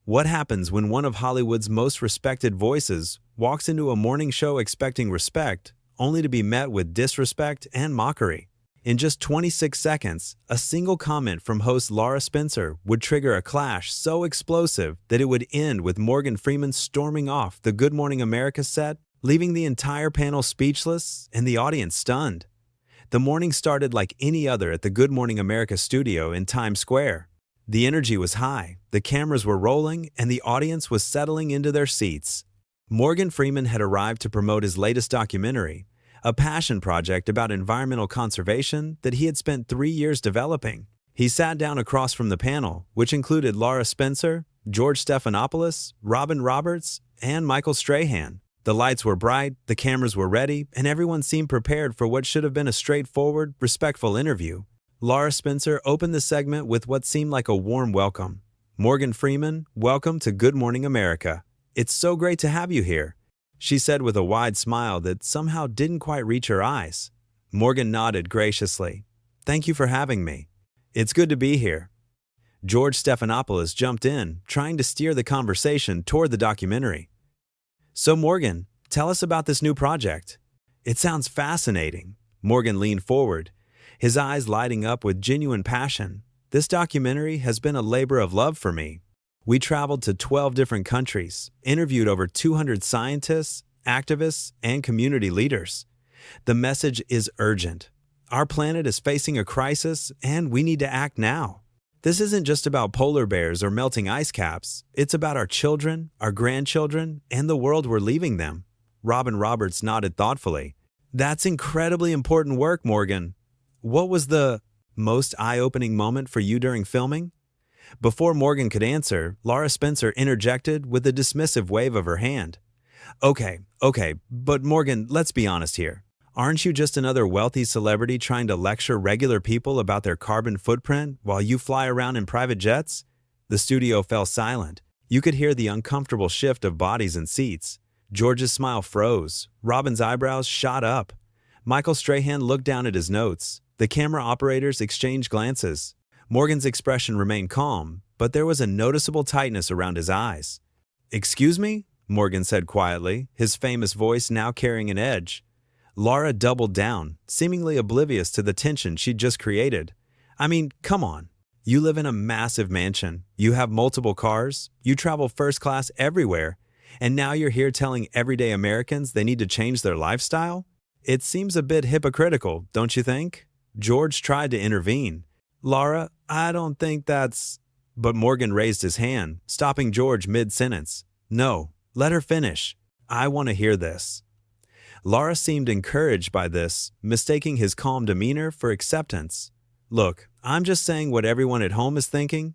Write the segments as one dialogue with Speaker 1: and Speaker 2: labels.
Speaker 1: What happens when one of Hollywood's most respected voices walks into a morning show expecting respect, only to be met with disrespect and mockery? In just 26 seconds, a single comment from host Lara Spencer would trigger a clash so explosive that it would end with Morgan Freeman storming off the Good Morning America set, leaving the entire panel speechless and the audience stunned. The morning started like any other at the Good Morning America studio in Times Square. The energy was high, the cameras were rolling, and the audience was settling into their seats. Morgan Freeman had arrived to promote his latest documentary, a passion project about environmental conservation that he had spent 3 years developing. He sat down across from the panel, which included Lara Spencer, George Stephanopoulos, Robin Roberts, and Michael Strahan. The lights were bright, the cameras were ready, and everyone seemed prepared for what should have been a straightforward, respectful interview. Lara Spencer opened the segment with what seemed like a warm welcome. "Morgan Freeman, welcome to Good Morning America. It's so great to have you here," she said with a wide smile that somehow didn't quite reach her eyes. Morgan nodded graciously. "Thank you for having me. It's good to be here." George Stephanopoulos jumped in, trying to steer the conversation toward the documentary. "So Morgan, tell us about this new project. It sounds fascinating." Morgan leaned forward, his eyes lighting up with genuine passion. "This documentary has been a labor of love for me. We traveled to 12 different countries, interviewed over 200 scientists, activists, and community leaders. The message is urgent. Our planet is facing a crisis, and we need to act now. This isn't just about polar bears or melting ice caps. It's about our children, our grandchildren, and the world we're leaving them." Robin Roberts nodded thoughtfully. "That's incredibly important work, Morgan. What was the most eye-opening moment for you during filming?" Before Morgan could answer, Lara Spencer interjected with a dismissive wave of her hand. Okay, but Morgan, let's be honest here. Aren't you just another wealthy celebrity trying to lecture regular people about their carbon footprint while you fly around in private jets?" The studio fell silent. You could hear the uncomfortable shift of bodies and seats. George's smile froze. Robin's eyebrows shot up. Michael Strahan looked down at his notes. The camera operators exchanged glances. Morgan's expression remained calm, but there was a noticeable tightness around his eyes. "Excuse me?" Morgan said quietly, his famous voice now carrying an edge. Lara doubled down, seemingly oblivious to the tension she'd just created. "I mean, come on. You live in a massive mansion, you have multiple cars, you travel first class everywhere, and now you're here telling everyday Americans they need to change their lifestyle? It seems a bit hypocritical, don't you think?" George tried to intervene. "Lara, I don't think that's—" But Morgan raised his hand, stopping George mid-sentence. "No, let her finish. I want to hear this." Lara seemed encouraged by this, mistaking his calm demeanor for acceptance. "Look, I'm just saying what everyone at home is thinking.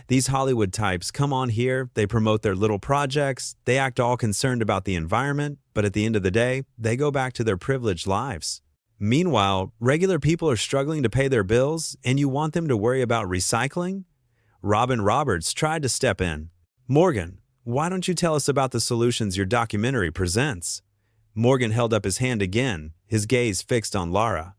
Speaker 1: These Hollywood types come on here, they promote their little projects, they act all concerned about the environment, but at the end of the day, they go back to their privileged lives. Meanwhile, regular people are struggling to pay their bills, and you want them to worry about recycling?" Robin Roberts tried to step in. "Morgan, why don't you tell us about the solutions your documentary presents?" Morgan held up his hand again, his gaze fixed on Lara.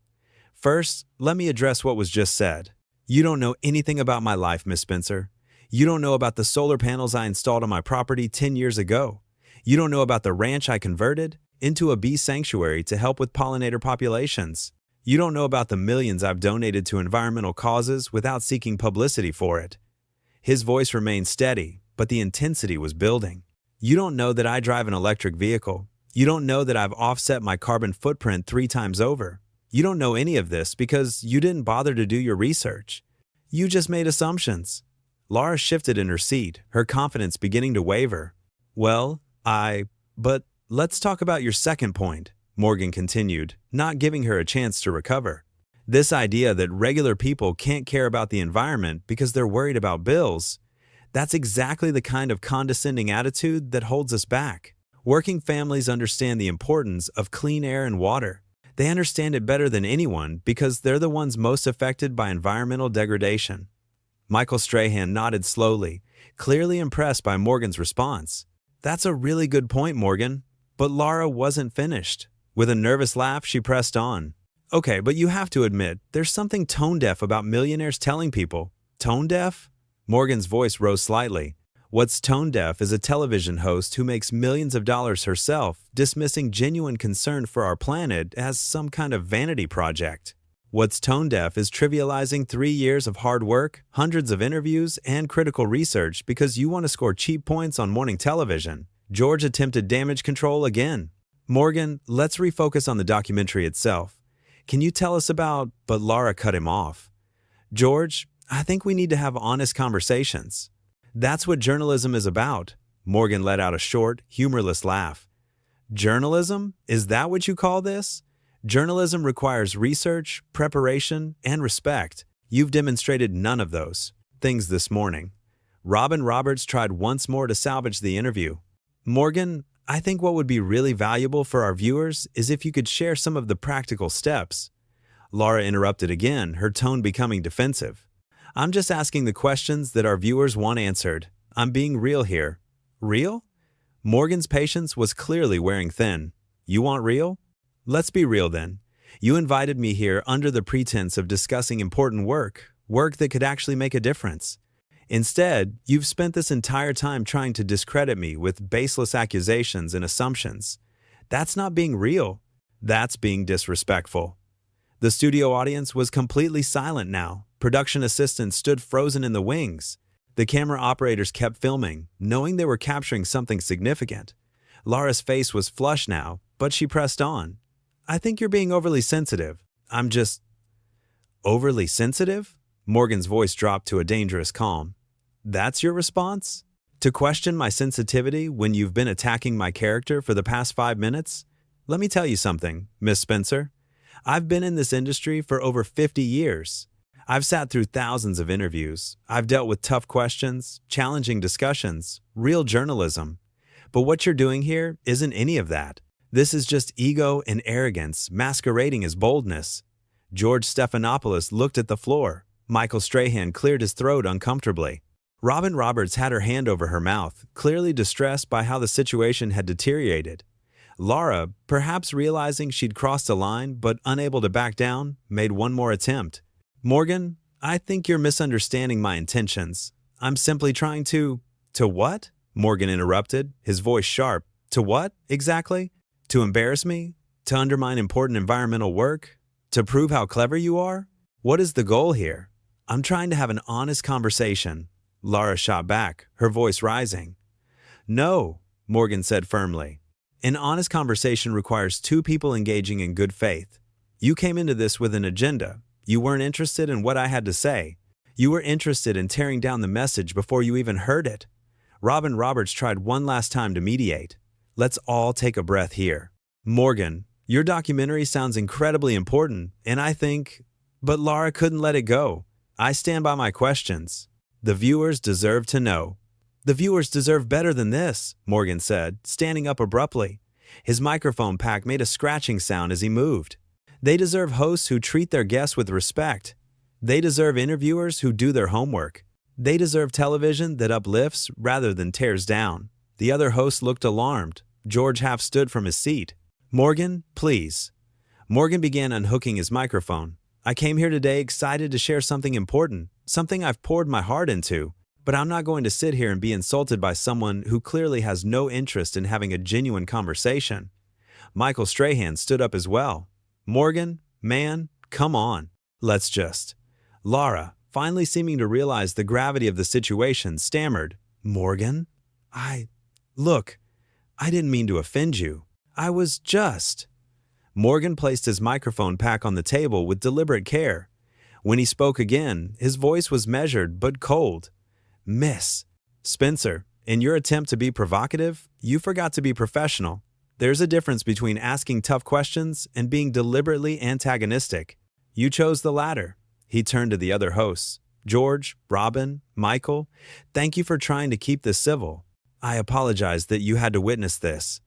Speaker 1: "First, let me address what was just said. You don't know anything about my life, Miss Spencer. You don't know about the solar panels I installed on my property 10 years ago. You don't know about the ranch I converted into a bee sanctuary to help with pollinator populations. You don't know about the millions I've donated to environmental causes without seeking publicity for it." His voice remained steady, but the intensity was building. "You don't know that I drive an electric vehicle. You don't know that I've offset my carbon footprint 3 times over. You don't know any of this because you didn't bother to do your research. You just made assumptions." Lara shifted in her seat, her confidence beginning to waver. But let's talk about your second point," Morgan continued, not giving her a chance to recover. "This idea that regular people can't care about the environment because they're worried about bills, that's exactly the kind of condescending attitude that holds us back. Working families understand the importance of clean air and water. They understand it better than anyone because they're the ones most affected by environmental degradation." Michael Strahan nodded slowly, clearly impressed by Morgan's response. "That's a really good point, Morgan." But Lara wasn't finished. With a nervous laugh, she pressed on. "Okay, but you have to admit, there's something tone-deaf about millionaires telling people." "Tone-deaf?" Morgan's voice rose slightly. What's tone deaf is a television host who makes millions of dollars herself, dismissing genuine concern for our planet as some kind of vanity project. What's tone deaf is trivializing 3 years of hard work, hundreds of interviews, and critical research because you want to score cheap points on morning television. George attempted damage control again. Morgan, let's refocus on the documentary itself. Can you tell us about— But Lara cut him off. George, I think we need to have honest conversations. That's what journalism is about. Morgan let out a short, humorless laugh. Journalism? Is that what you call this? Journalism requires research, preparation, and respect. You've demonstrated none of those things this morning. Robin Roberts tried once more to salvage the interview. Morgan, I think what would be really valuable for our viewers is if you could share some of the practical steps. Lara interrupted again, her tone becoming defensive. I'm just asking the questions that our viewers want answered. I'm being real here. Real? Morgan's patience was clearly wearing thin. You want real? Let's be real then. You invited me here under the pretense of discussing important work that could actually make a difference. Instead, you've spent this entire time trying to discredit me with baseless accusations and assumptions. That's not being real. That's being disrespectful. The studio audience was completely silent now. Production assistants stood frozen in the wings. The camera operators kept filming, knowing they were capturing something significant. Lara's face was flushed now, but she pressed on. I think you're being overly sensitive. I'm just— Overly sensitive? Morgan's voice dropped to a dangerous calm. That's your response? To question my sensitivity when you've been attacking my character for the past 5 minutes? Let me tell you something, Miss Spencer. I've been in this industry for over 50 years. I've sat through thousands of interviews. I've dealt with tough questions, challenging discussions, real journalism. But what you're doing here isn't any of that. This is just ego and arrogance masquerading as boldness. George Stephanopoulos looked at the floor. Michael Strahan cleared his throat uncomfortably. Robin Roberts had her hand over her mouth, clearly distressed by how the situation had deteriorated. Lara, perhaps realizing she'd crossed a line but unable to back down, made one more attempt. Morgan, I think you're misunderstanding my intentions. I'm simply trying to— To what? Morgan interrupted, his voice sharp. To what, exactly? To embarrass me? To undermine important environmental work? To prove how clever you are? What is the goal here? I'm trying to have an honest conversation. Lara shot back, her voice rising. No, Morgan said firmly. An honest conversation requires 2 people engaging in good faith. You came into this with an agenda. You weren't interested in what I had to say. You were interested in tearing down the message before you even heard it. Robin Roberts tried one last time to mediate. Let's all take a breath here. Morgan, your documentary sounds incredibly important, and I think— But Lara couldn't let it go. I stand by my questions. The viewers deserve to know. The viewers deserve better than this, Morgan said, standing up abruptly. His microphone pack made a scratching sound as he moved. They deserve hosts who treat their guests with respect. They deserve interviewers who do their homework. They deserve television that uplifts rather than tears down. The other host looked alarmed. George half stood from his seat. Morgan, please. Morgan began unhooking his microphone. I came here today excited to share something important, something I've poured my heart into. But I'm not going to sit here and be insulted by someone who clearly has no interest in having a genuine conversation. Michael Strahan stood up as well. Morgan, man, come on. Let's just— Lara, finally seeming to realize the gravity of the situation, stammered. Morgan? Look, I didn't mean to offend you. I was just— Morgan placed his microphone pack on the table with deliberate care. When he spoke again, his voice was measured but cold. Miss Spencer, in your attempt to be provocative, you forgot to be professional. There's a difference between asking tough questions and being deliberately antagonistic. You chose the latter. He turned to the other hosts. George, Robin, Michael, thank you for trying to keep this civil. I apologize that you had to witness this.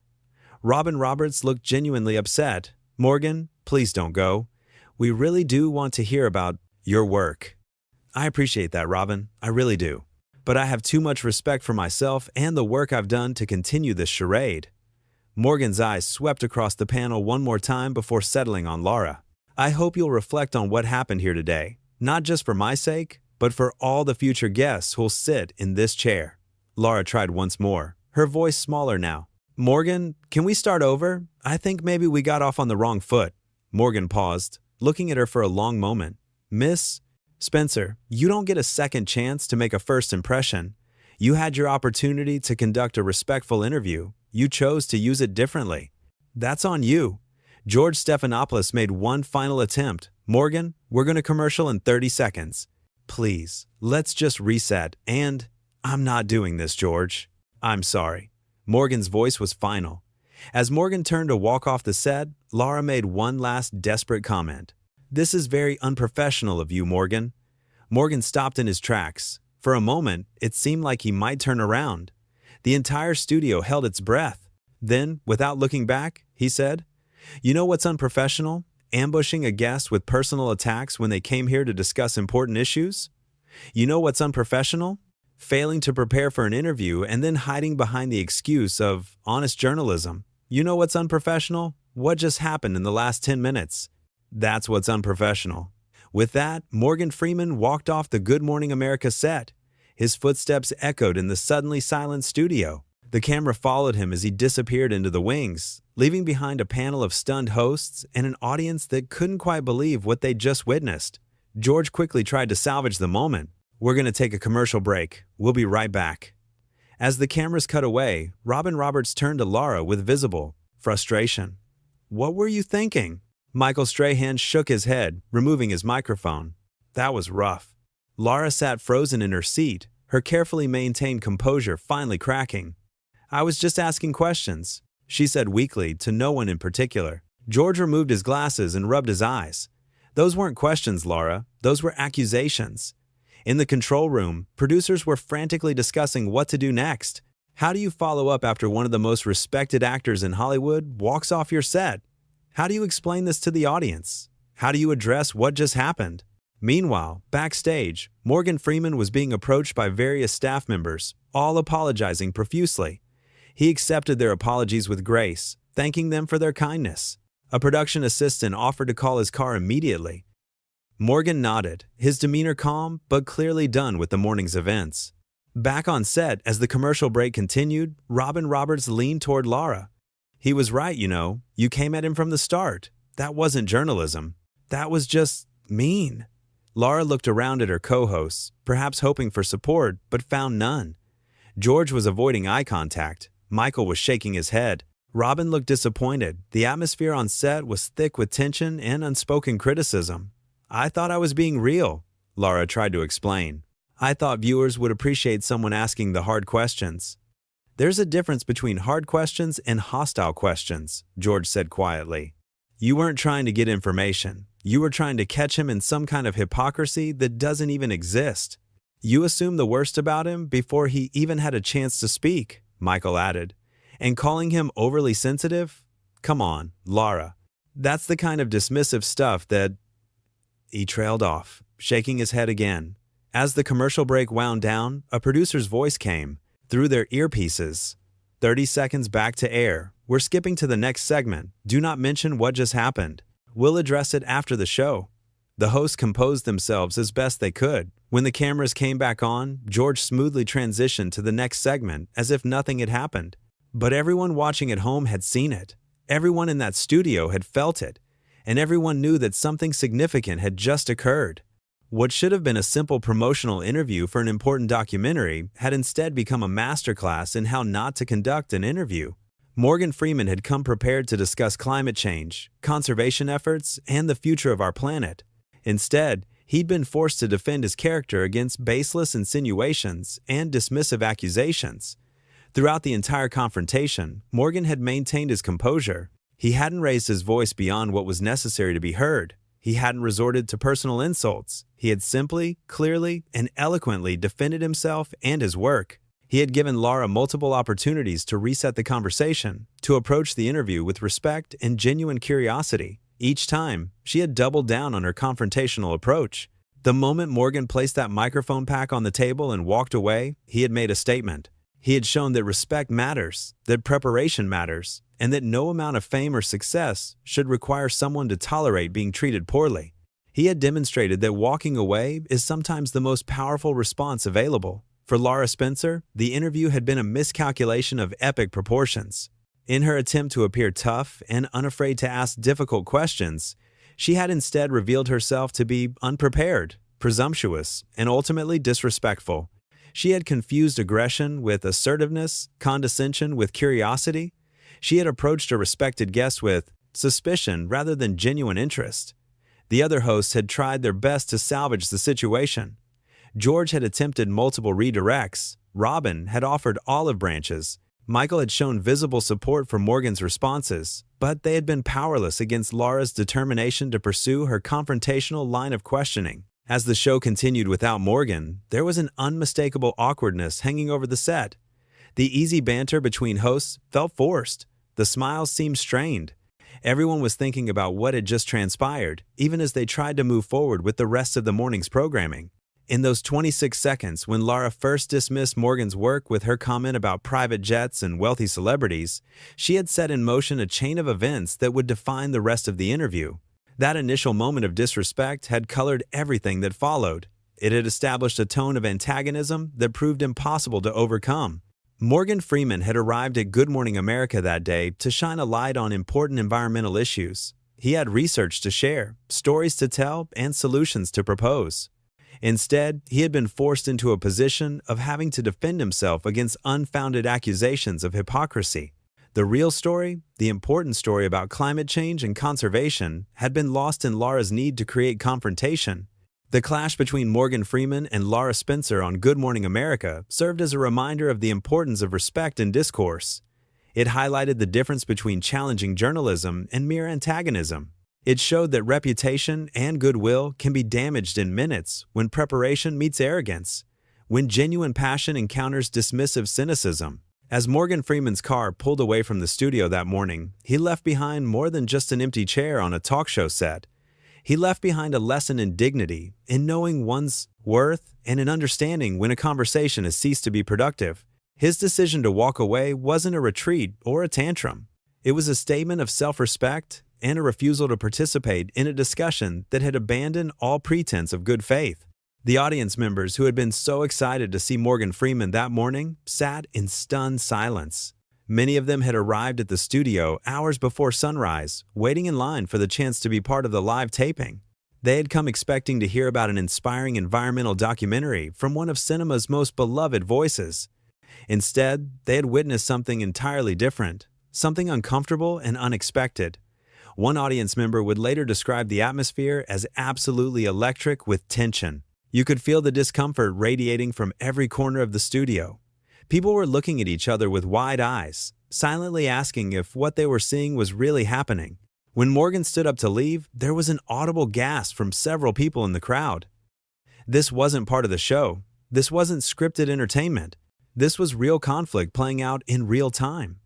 Speaker 1: Robin Roberts looked genuinely upset. Morgan, please don't go. We really do want to hear about your work. I appreciate that, Robin. I really do. But I have too much respect for myself and the work I've done to continue this charade. Morgan's eyes swept across the panel one more time before settling on Lara. I hope you'll reflect on what happened here today, not just for my sake, but for all the future guests who'll sit in this chair. Lara tried once more, her voice smaller now. Morgan, can we start over? I think maybe we got off on the wrong foot. Morgan paused, looking at her for a long moment. Miss Spencer, you don't get a second chance to make a first impression. You had your opportunity to conduct a respectful interview. You chose to use it differently. That's on you. George Stephanopoulos made one final attempt. Morgan, we're going to commercial in 30 seconds. Please, let's just reset. And I'm not doing this, George. I'm sorry. Morgan's voice was final. As Morgan turned to walk off the set, Lara made one last desperate comment. This is very unprofessional of you, Morgan. Morgan stopped in his tracks. For a moment, it seemed like he might turn around. The entire studio held its breath. Then, without looking back, he said, "You know what's unprofessional? Ambushing a guest with personal attacks when they came here to discuss important issues? You know what's unprofessional? Failing to prepare for an interview and then hiding behind the excuse of honest journalism. You know what's unprofessional? What just happened in the last 10 minutes? That's what's unprofessional." With that, Morgan Freeman walked off the Good Morning America set. His footsteps echoed in the suddenly silent studio. The camera followed him as he disappeared into the wings, leaving behind a panel of stunned hosts and an audience that couldn't quite believe what they'd just witnessed. George quickly tried to salvage the moment. "We're going to take a commercial break. We'll be right back." As the cameras cut away, Robin Roberts turned to Lara with visible frustration. "What were you thinking?" Michael Strahan shook his head, removing his microphone. "That was rough." Lara sat frozen in her seat, her carefully maintained composure finally cracking. "I was just asking questions," she said weakly, to no one in particular. George removed his glasses and rubbed his eyes. "Those weren't questions, Lara. Those were accusations." In the control room, producers were frantically discussing what to do next. How do you follow up after one of the most respected actors in Hollywood walks off your set? How do you explain this to the audience? How do you address what just happened? Meanwhile, backstage, Morgan Freeman was being approached by various staff members, all apologizing profusely. He accepted their apologies with grace, thanking them for their kindness. A production assistant offered to call his car immediately. Morgan nodded, his demeanor calm but clearly done with the morning's events. Back on set, as the commercial break continued, Robin Roberts leaned toward Lara. "He was right, you know. You came at him from the start. That wasn't journalism. That was just mean." Lara looked around at her co-hosts, perhaps hoping for support, but found none. George was avoiding eye contact. Michael was shaking his head. Robin looked disappointed. The atmosphere on set was thick with tension and unspoken criticism. "I thought I was being real," Lara tried to explain. "I thought viewers would appreciate someone asking the hard questions." "There's a difference between hard questions and hostile questions," George said quietly. "You weren't trying to get information. You were trying to catch him in some kind of hypocrisy that doesn't even exist. You assumed the worst about him before he even had a chance to speak," Michael added. "And calling him overly sensitive? Come on, Lara. That's the kind of dismissive stuff that—" He trailed off, shaking his head again. As the commercial break wound down, a producer's voice came through their earpieces. 30 seconds back to air. We're skipping to the next segment. Do not mention what just happened. We'll address it after the show." The hosts composed themselves as best they could. When the cameras came back on, George smoothly transitioned to the next segment as if nothing had happened. But everyone watching at home had seen it. Everyone in that studio had felt it. And everyone knew that something significant had just occurred. What should have been a simple promotional interview for an important documentary had instead become a masterclass in how not to conduct an interview. Morgan Freeman had come prepared to discuss climate change, conservation efforts, and the future of our planet. Instead, he'd been forced to defend his character against baseless insinuations and dismissive accusations. Throughout the entire confrontation, Morgan had maintained his composure. He hadn't raised his voice beyond what was necessary to be heard. He hadn't resorted to personal insults. He had simply, clearly, and eloquently defended himself and his work. He had given Lara multiple opportunities to reset the conversation, to approach the interview with respect and genuine curiosity. Each time, she had doubled down on her confrontational approach. The moment Morgan placed that microphone pack on the table and walked away, he had made a statement. He had shown that respect matters, that preparation matters, and that no amount of fame or success should require someone to tolerate being treated poorly. He had demonstrated that walking away is sometimes the most powerful response available. For Lara Spencer, the interview had been a miscalculation of epic proportions. In her attempt to appear tough and unafraid to ask difficult questions, she had instead revealed herself to be unprepared, presumptuous, and ultimately disrespectful. She had confused aggression with assertiveness, condescension with curiosity. She had approached a respected guest with suspicion rather than genuine interest. The other hosts had tried their best to salvage the situation. George had attempted multiple redirects. Robin had offered olive branches. Michael had shown visible support for Morgan's responses, but they had been powerless against Lara's determination to pursue her confrontational line of questioning. As the show continued without Morgan, there was an unmistakable awkwardness hanging over the set. The easy banter between hosts felt forced. The smiles seemed strained. Everyone was thinking about what had just transpired, even as they tried to move forward with the rest of the morning's programming. In those 26 seconds, when Lara first dismissed Morgan's work with her comment about private jets and wealthy celebrities, she had set in motion a chain of events that would define the rest of the interview. That initial moment of disrespect had colored everything that followed. It had established a tone of antagonism that proved impossible to overcome. Morgan Freeman had arrived at Good Morning America that day to shine a light on important environmental issues. He had research to share, stories to tell, and solutions to propose. Instead, he had been forced into a position of having to defend himself against unfounded accusations of hypocrisy. The real story, the important story about climate change and conservation, had been lost in Lara's need to create confrontation. The clash between Morgan Freeman and Lara Spencer on Good Morning America served as a reminder of the importance of respect in discourse. It highlighted the difference between challenging journalism and mere antagonism. It showed that reputation and goodwill can be damaged in minutes when preparation meets arrogance, when genuine passion encounters dismissive cynicism. As Morgan Freeman's car pulled away from the studio that morning, he left behind more than just an empty chair on a talk show set. He left behind a lesson in dignity, in knowing one's worth, and in understanding when a conversation has ceased to be productive. His decision to walk away wasn't a retreat or a tantrum. It was a statement of self-respect and a refusal to participate in a discussion that had abandoned all pretense of good faith. The audience members who had been so excited to see Morgan Freeman that morning sat in stunned silence. Many of them had arrived at the studio hours before sunrise, waiting in line for the chance to be part of the live taping. They had come expecting to hear about an inspiring environmental documentary from one of cinema's most beloved voices. Instead, they had witnessed something entirely different, something uncomfortable and unexpected. One audience member would later describe the atmosphere as absolutely electric with tension. You could feel the discomfort radiating from every corner of the studio. People were looking at each other with wide eyes, silently asking if what they were seeing was really happening. When Morgan stood up to leave, there was an audible gasp from several people in the crowd. This wasn't part of the show. This wasn't scripted entertainment. This was real conflict playing out in real time.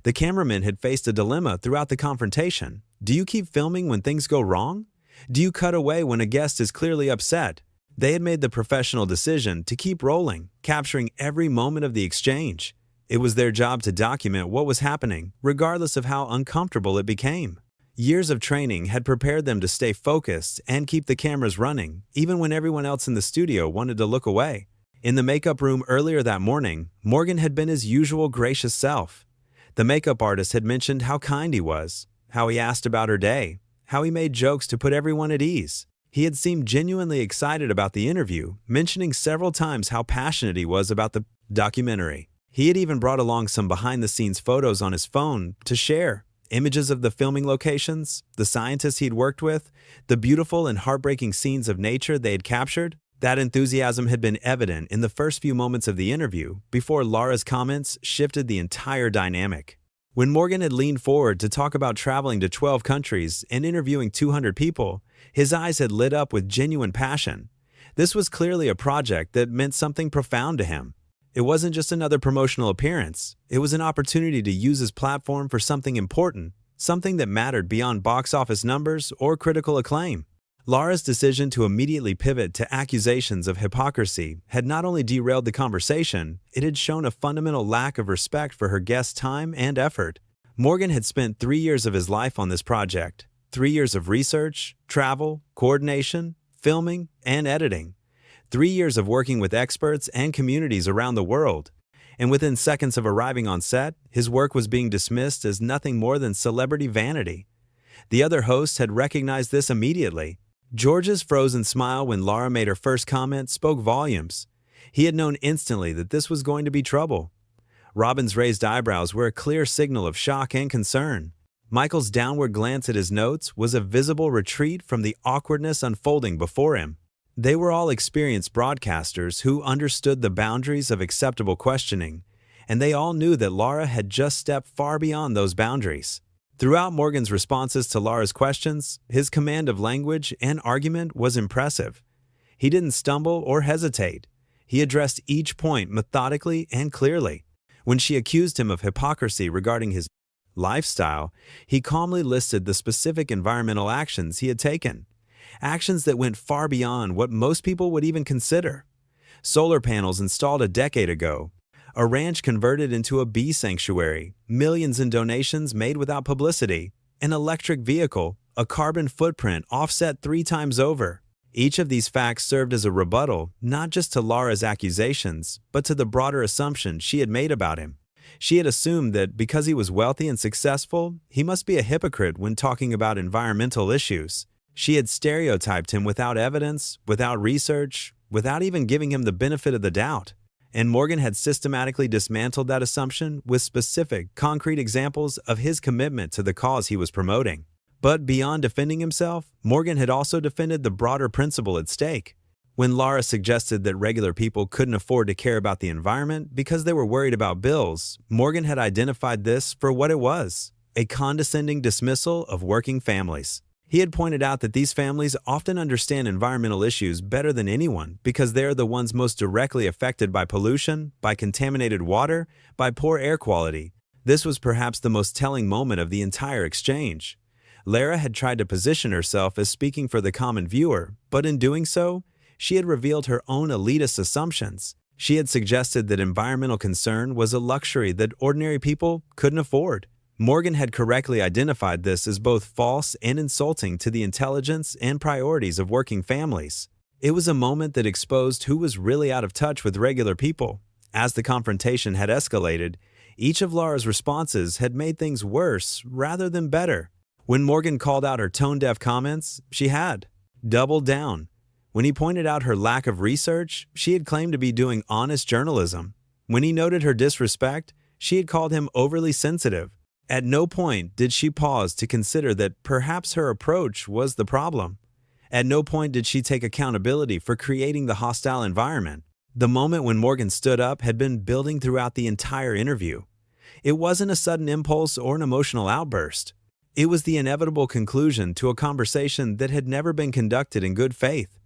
Speaker 1: The cameraman had faced a dilemma throughout the confrontation. Do you keep filming when things go wrong? Do you cut away when a guest is clearly upset? They had made the professional decision to keep rolling, capturing every moment of the exchange. It was their job to document what was happening, regardless of how uncomfortable it became. Years of training had prepared them to stay focused and keep the cameras running, even when everyone else in the studio wanted to look away. In the makeup room earlier that morning, Morgan had been his usual gracious self. The makeup artist had mentioned how kind he was, how he asked about her day, how he made jokes to put everyone at ease. He had seemed genuinely excited about the interview, mentioning several times how passionate he was about the documentary. He had even brought along some behind-the-scenes photos on his phone to share. Images of the filming locations, the scientists he'd worked with, the beautiful and heartbreaking scenes of nature they had captured. That enthusiasm had been evident in the first few moments of the interview, before Lara's comments shifted the entire dynamic. When Morgan had leaned forward to talk about traveling to 12 countries and interviewing 200 people, his eyes had lit up with genuine passion. This was clearly a project that meant something profound to him. It wasn't just another promotional appearance. It was an opportunity to use his platform for something important, something that mattered beyond box office numbers or critical acclaim. Lara's decision to immediately pivot to accusations of hypocrisy had not only derailed the conversation, it had shown a fundamental lack of respect for her guest's time and effort. Morgan had spent 3 years of his life on this project. 3 years of research, travel, coordination, filming, and editing. 3 years of working with experts and communities around the world. And within seconds of arriving on set, his work was being dismissed as nothing more than celebrity vanity. The other hosts had recognized this immediately. George's frozen smile when Lara made her first comment spoke volumes. He had known instantly that this was going to be trouble. Robin's raised eyebrows were a clear signal of shock and concern. Michael's downward glance at his notes was a visible retreat from the awkwardness unfolding before him. They were all experienced broadcasters who understood the boundaries of acceptable questioning, and they all knew that Lara had just stepped far beyond those boundaries. Throughout Morgan's responses to Lara's questions, his command of language and argument was impressive. He didn't stumble or hesitate. He addressed each point methodically and clearly. When she accused him of hypocrisy regarding his lifestyle, he calmly listed the specific environmental actions he had taken. Actions that went far beyond what most people would even consider. Solar panels installed a decade ago, a ranch converted into a bee sanctuary, millions in donations made without publicity, an electric vehicle, a carbon footprint offset 3 times over. Each of these facts served as a rebuttal, not just to Lara's accusations, but to the broader assumption she had made about him. She had assumed that because he was wealthy and successful, he must be a hypocrite when talking about environmental issues. She had stereotyped him without evidence, without research, without even giving him the benefit of the doubt. And Morgan had systematically dismantled that assumption with specific, concrete examples of his commitment to the cause he was promoting. But beyond defending himself, Morgan had also defended the broader principle at stake. When Lara suggested that regular people couldn't afford to care about the environment because they were worried about bills, Morgan had identified this for what it was: a condescending dismissal of working families. He had pointed out that these families often understand environmental issues better than anyone because they are the ones most directly affected by pollution, by contaminated water, by poor air quality. This was perhaps the most telling moment of the entire exchange. Lara had tried to position herself as speaking for the common viewer, but in doing so, she had revealed her own elitist assumptions. She had suggested that environmental concern was a luxury that ordinary people couldn't afford. Morgan had correctly identified this as both false and insulting to the intelligence and priorities of working families. It was a moment that exposed who was really out of touch with regular people. As the confrontation had escalated, each of Lara's responses had made things worse rather than better. When Morgan called out her tone-deaf comments, she had doubled down. When he pointed out her lack of research, she had claimed to be doing honest journalism. When he noted her disrespect, she had called him overly sensitive. At no point did she pause to consider that perhaps her approach was the problem. At no point did she take accountability for creating the hostile environment. The moment when Morgan stood up had been building throughout the entire interview. It wasn't a sudden impulse or an emotional outburst. It was the inevitable conclusion to a conversation that had never been conducted in good faith.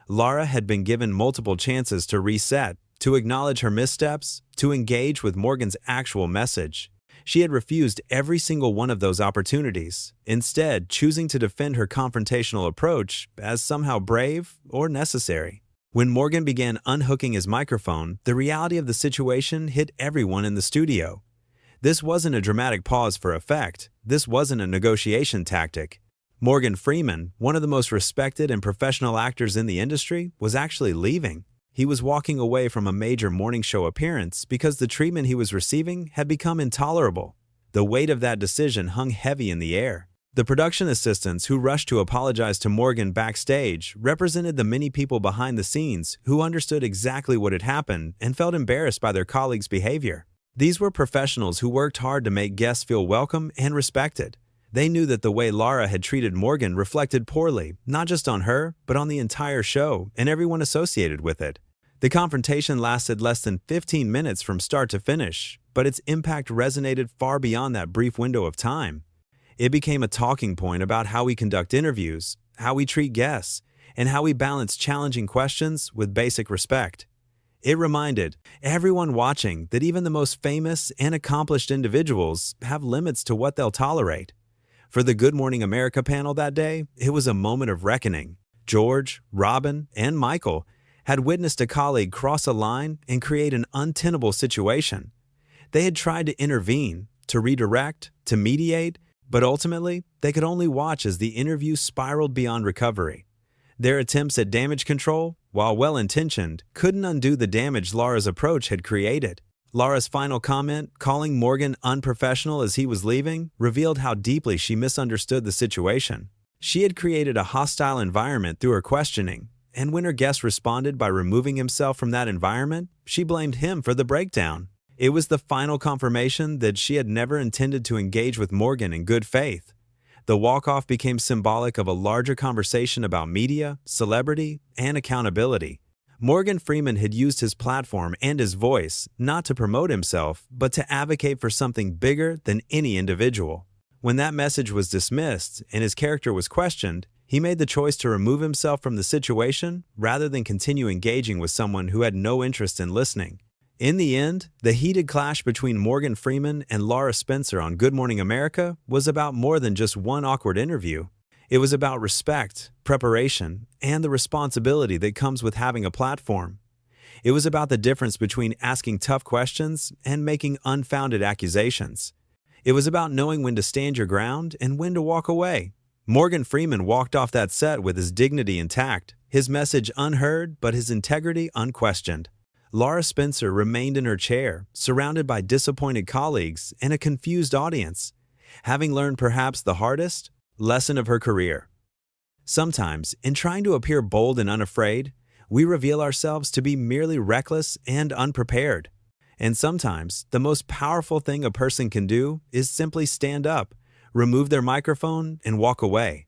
Speaker 1: Lara had been given multiple chances to reset, to acknowledge her missteps, to engage with Morgan's actual message. She had refused every single one of those opportunities, instead choosing to defend her confrontational approach as somehow brave or necessary. When Morgan began unhooking his microphone, the reality of the situation hit everyone in the studio. This wasn't a dramatic pause for effect. This wasn't a negotiation tactic. Morgan Freeman, one of the most respected and professional actors in the industry, was actually leaving. He was walking away from a major morning show appearance because the treatment he was receiving had become intolerable. The weight of that decision hung heavy in the air. The production assistants who rushed to apologize to Morgan backstage represented the many people behind the scenes who understood exactly what had happened and felt embarrassed by their colleagues' behavior. These were professionals who worked hard to make guests feel welcome and respected. They knew that the way Lara had treated Morgan reflected poorly, not just on her, but on the entire show and everyone associated with it. The confrontation lasted less than 15 minutes from start to finish, but its impact resonated far beyond that brief window of time. It became a talking point about how we conduct interviews, how we treat guests, and how we balance challenging questions with basic respect. It reminded everyone watching that even the most famous and accomplished individuals have limits to what they'll tolerate. For the Good Morning America panel that day, it was a moment of reckoning. George, Robin, and Michael had witnessed a colleague cross a line and create an untenable situation. They had tried to intervene, to redirect, to mediate, but ultimately, they could only watch as the interview spiraled beyond recovery. Their attempts at damage control while well-intentioned, couldn't undo the damage Lara's approach had created. Lara's final comment, calling Morgan unprofessional as he was leaving, revealed how deeply she misunderstood the situation. She had created a hostile environment through her questioning, and when her guest responded by removing himself from that environment, she blamed him for the breakdown. It was the final confirmation that she had never intended to engage with Morgan in good faith. The walk-off became symbolic of a larger conversation about media, celebrity, and accountability. Morgan Freeman had used his platform and his voice not to promote himself, but to advocate for something bigger than any individual. When that message was dismissed and his character was questioned, he made the choice to remove himself from the situation rather than continue engaging with someone who had no interest in listening. In the end, the heated clash between Morgan Freeman and Lara Spencer on Good Morning America was about more than just one awkward interview. It was about respect, preparation, and the responsibility that comes with having a platform. It was about the difference between asking tough questions and making unfounded accusations. It was about knowing when to stand your ground and when to walk away. Morgan Freeman walked off that set with his dignity intact, his message unheard but his integrity unquestioned. Lara Spencer remained in her chair, surrounded by disappointed colleagues and a confused audience, having learned perhaps the hardest lesson of her career. Sometimes, in trying to appear bold and unafraid, we reveal ourselves to be merely reckless and unprepared. And sometimes, the most powerful thing a person can do is simply stand up, remove their microphone, and walk away.